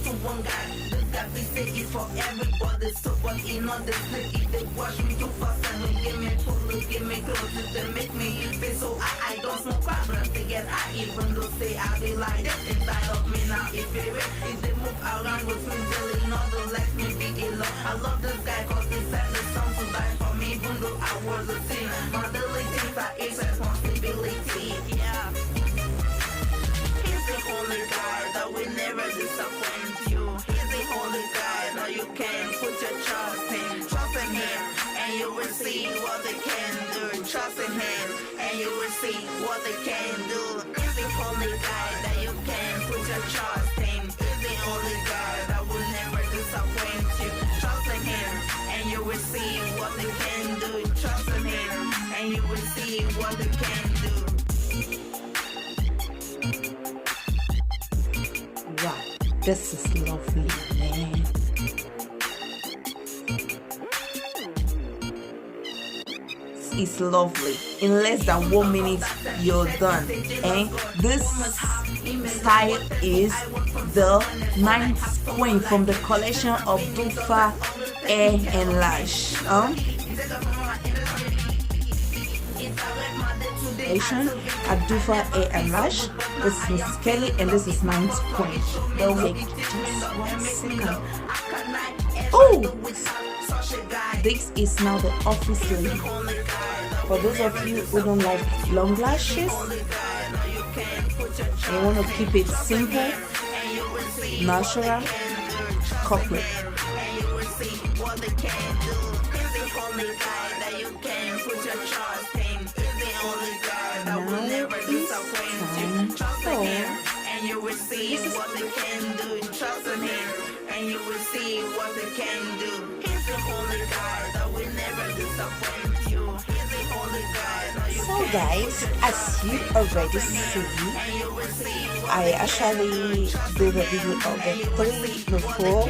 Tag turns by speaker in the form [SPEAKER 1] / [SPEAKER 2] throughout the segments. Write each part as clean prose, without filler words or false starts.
[SPEAKER 1] to one guy. This guy be say it's for everybody. So but he not the sleep. If they watch me too fast and don't give me food, give me clothes, if they make me feel so I don't smoke problems to get high. Even though say I be like this inside of me now. If they move around with me daily, not don't let me be alone. I love this guy cause he said the song to die for me. Even though I was a teen, my daily things are his responsibility. Yeah. He's the only guy that will never disappoint you. He's the only guy that you can put your trust in. Trust in him and you will see what they can do. Trust in him and you will see what they can do. He's the only guy that you can put your trust in. He's the only guy that will never disappoint you. Trust in him and you will see what they can do. Trust in him and you will see what they can do.
[SPEAKER 2] Wow, this is lovely, man. It's lovely. In less than 1 minute, you're done. And this style is the ninth queen from the collection of Dufa Hair and Lash. Dufa Hair and Lash. This is Miss Kelly and this is Ninth Queen. They'll make just 1 second. Oh, this is now the office lady. For those of you who don't like long lashes, you want to keep it simple, natural, corporate.
[SPEAKER 1] And you will see what they can do. Trust in him, and you will see what they can do. He's the only guy that will never disappoint you. He's the only guy that you
[SPEAKER 2] So guys, as you already see, I actually do the video of the 4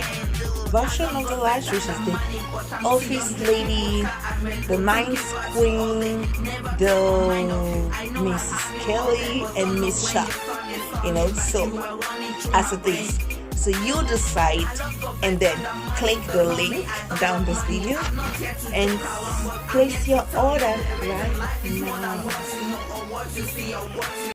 [SPEAKER 2] version of the lash, which is the office lady, the ninth queen, the Mrs. Kelly, and Miss Sharp. So as it is. So you decide and then click the link down this video and place your order right now.